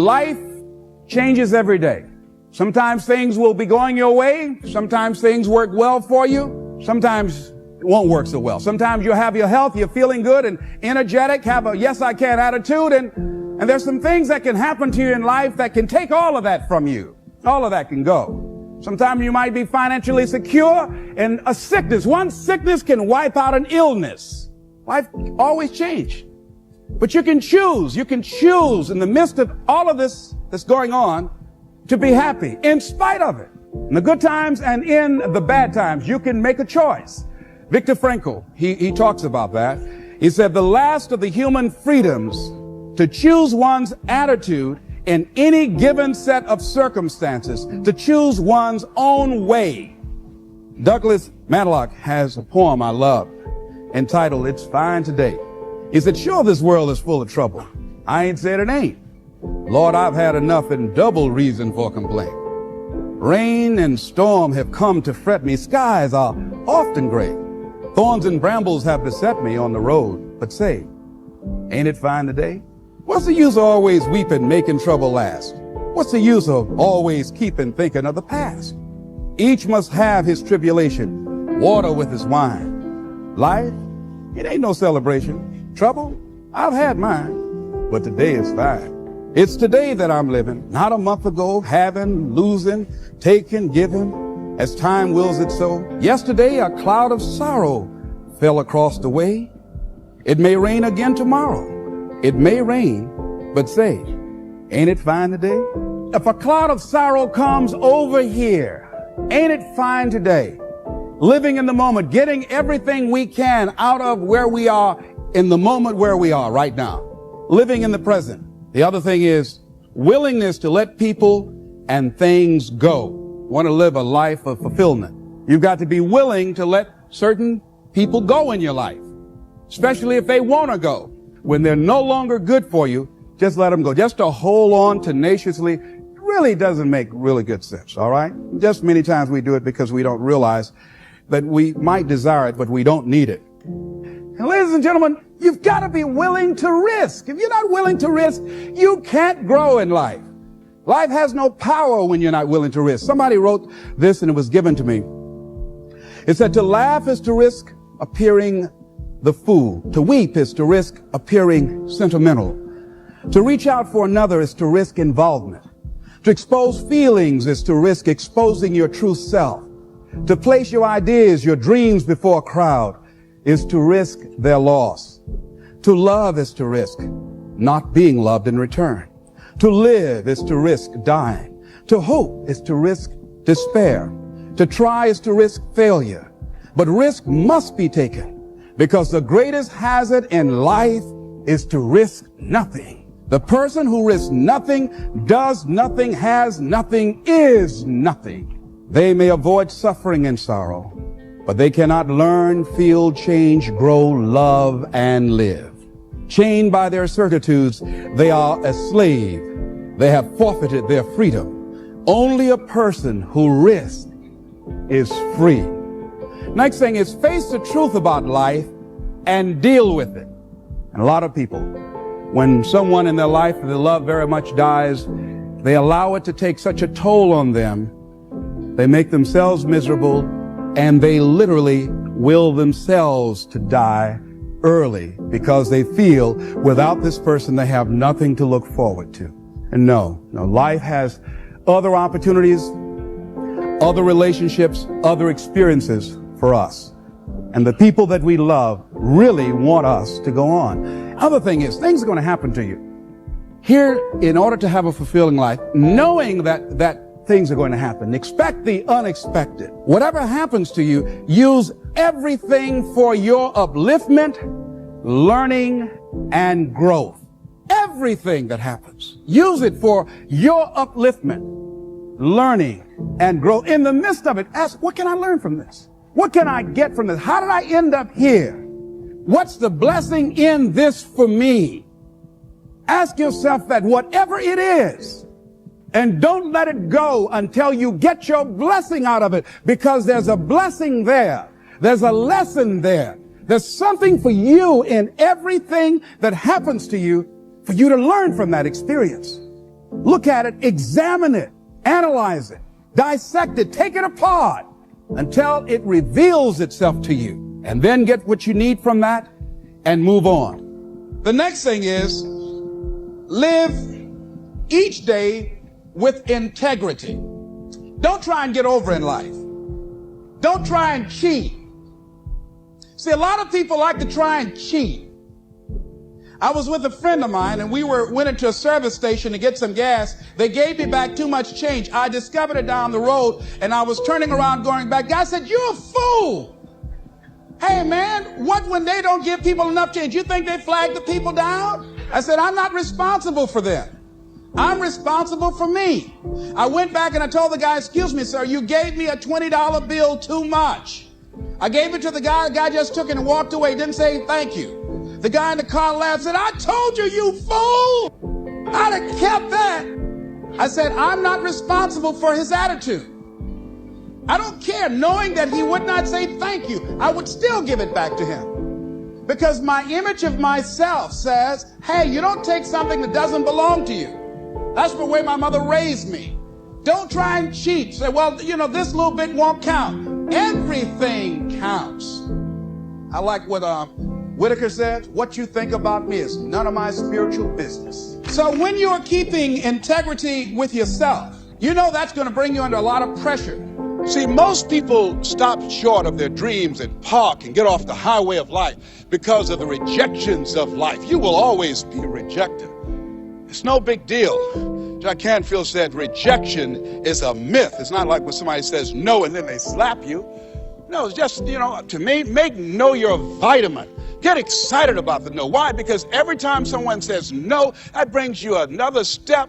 life changes every day. Sometimes things will be going your way. Sometimes things work well for you. Sometimes it won't work so well. Sometimes you'll have your health, you're feeling good and energetic, have a yes I can attitude, and there's some things that can happen to you in life that can take all of that from you. All of that can go. Sometimes you might be financially secure, and a sickness, one sickness can wipe out an illness. Life always changes. But you can choose in the midst of all of this that's going on to be happy in spite of it. In the good times and in the bad times, you can make a choice. Viktor Frankl, he talks about that. He said the last of the human freedoms to choose one's attitude in any given set of circumstances, to choose one's own way. Douglas Matlock has a poem I love entitled, It's Fine Today. He said, sure, this world is full of trouble. I ain't said it ain't. Lord, I've had enough and double reason for complaint. Rain and storm have come to fret me. Skies are often gray. Thorns and brambles have beset me on the road. But say, ain't it fine today? What's the use of always weeping, making trouble last? What's the use of always keeping thinking of the past? Each must have his tribulation, water with his wine. Life, it ain't no celebration. Trouble, I've had mine, but today is fine. It's today that I'm living, not a month ago, having, losing, taking, giving, as time wills it so. Yesterday, a cloud of sorrow fell across the way. It may rain again tomorrow. It may rain, but say, ain't it fine today? If a cloud of sorrow comes over here, ain't it fine today? Living in the moment, getting everything we can out of where we are in the moment where we are right now. Living in the present. The other thing is willingness to let people and things go. Want to live a life of fulfillment. You've got to be willing to let certain people go in your life, especially if they want to go. When they're no longer good for you, just let them go. Just to hold on tenaciously really doesn't make really good sense, all right? Just many times we do it because we don't realize that we might desire it, but we don't need it. And ladies and gentlemen, you've got to be willing to risk. If you're not willing to risk, you can't grow in life. Life has no power when you're not willing to risk. Somebody wrote this and it was given to me. It said, to laugh is to risk appearing the fool. To weep is to risk appearing sentimental. To reach out for another is to risk involvement. To expose feelings is to risk exposing your true self. To place your ideas, your dreams before a crowd is to risk their loss. To love is to risk not being loved in return. To live is to risk dying. To hope is to risk despair. To try is to risk failure. But risk must be taken, because the greatest hazard in life is to risk nothing. The person who risks nothing, does nothing, has nothing, is nothing. They may avoid suffering and sorrow, but they cannot learn, feel, change, grow, love, and live. Chained by their certitudes, they are a slave. They have forfeited their freedom. Only a person who risks is free. Next thing is face the truth about life and deal with it. And a lot of people, when someone in their life they love very much dies, they allow it to take such a toll on them. They make themselves miserable, and they literally will themselves to die early because they feel without this person they have nothing to look forward to. And no, life has other opportunities, other relationships, other experiences for us. And the people that we love really want us to go on. Other thing is, things are going to happen to you. Here, in order to have a fulfilling life, knowing that things are going to happen, expect the unexpected. Whatever happens to you, use everything for your upliftment, learning, and growth. Everything that happens, use it for your upliftment, learning, and growth. In the midst of it, ask, what can I learn from this? What can I get from this? How did I end up here? What's the blessing in this for me? Ask yourself that, whatever it is, and don't let it go until you get your blessing out of it, because there's a blessing there. There's a lesson there. There's something for you in everything that happens to you for you to learn from that experience. Look at it, examine it, analyze it, dissect it, take it apart until it reveals itself to you. And then get what you need from that and move on. The next thing is live each day with integrity. Don't try and get over in life. Don't try and cheat. See, a lot of people like to try and cheat. I was with a friend of mine and we went into a service station to get some gas. They gave me back too much change. I discovered it down the road and I was turning around going back. Guy said, "You're a fool." Hey man, what when they don't give people enough change? You think they flag the people down? I said, I'm not responsible for them. I'm responsible for me. I went back and I told the guy, "Excuse me, sir, you gave me a $20 bill too much." I gave it to the guy just took it and walked away, didn't say thank you. The guy in the car laughed, said, "I told you, you fool. I'd have kept that." I said, I'm not responsible for his attitude. I don't care, knowing that he would not say thank you, I would still give it back to him. Because my image of myself says, hey, you don't take something that doesn't belong to you. That's the way my mother raised me. Don't try and cheat. Say, well, this little bit won't count. Everything counts. I like what Whitaker said, what you think about me is none of my spiritual business. So when you're keeping integrity with yourself, that's going to bring you under a lot of pressure. See, most people stop short of their dreams and park and get off the highway of life because of the rejections of life. You will always be rejected. It's no big deal. Jack Canfield said rejection is a myth. It's not like when somebody says no and then they slap you. No, it's just, to me, make no your vitamin. Get excited about the no. Why? Because every time someone says no, that brings you another step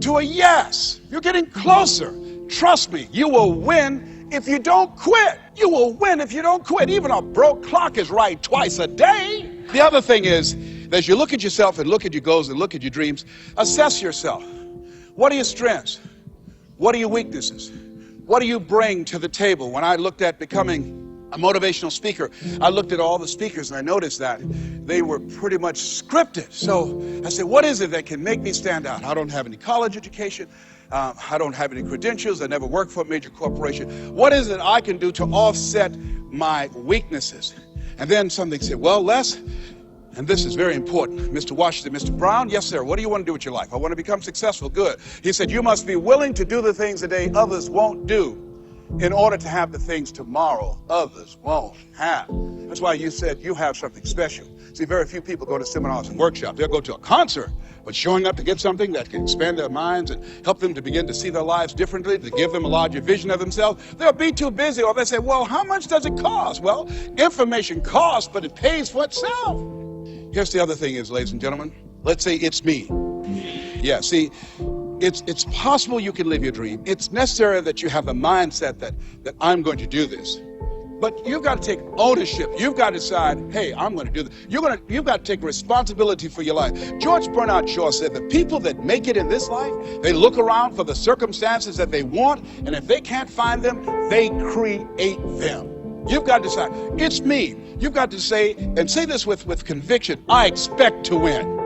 to a yes. You're getting closer. Trust me, you will win if you don't quit. You will win if you don't quit. Even a broke clock is right twice a day. The other thing is, as you look at yourself and look at your goals and look at your dreams, assess yourself. What are your strengths? What are your weaknesses? What do you bring to the table? When I looked at becoming a motivational speaker, I looked at all the speakers and I noticed that they were pretty much scripted. So I said, what is it that can make me stand out? I don't have any college education. I don't have any credentials. I never worked for a major corporation. What is it I can do to offset my weaknesses? And then something said, well, Les, and this is very important, Mr. Washington, Mr. Brown, yes, sir, what do you want to do with your life? I want to become successful. Good. He said, you must be willing to do the things today others won't do in order to have the things tomorrow others won't have. That's why you said you have something special. See, very few people go to seminars and workshops. They'll go to a concert, but showing up to get something that can expand their minds and help them to begin to see their lives differently, to give them a larger vision of themselves, they'll be too busy. Or they say, well, how much does it cost? Well, information costs, but it pays for itself. Here's the other thing is, ladies and gentlemen, let's say it's me. Yeah, see, it's possible you can live your dream. It's necessary that you have the mindset that I'm going to do this. But you've got to take ownership. You've got to decide, hey, I'm going to do this. You've got to take responsibility for your life. George Bernard Shaw said the people that make it in this life, they look around for the circumstances that they want, and if they can't find them, they create them. You've got to decide, it's me. You've got to say, and say this with conviction, I expect to win.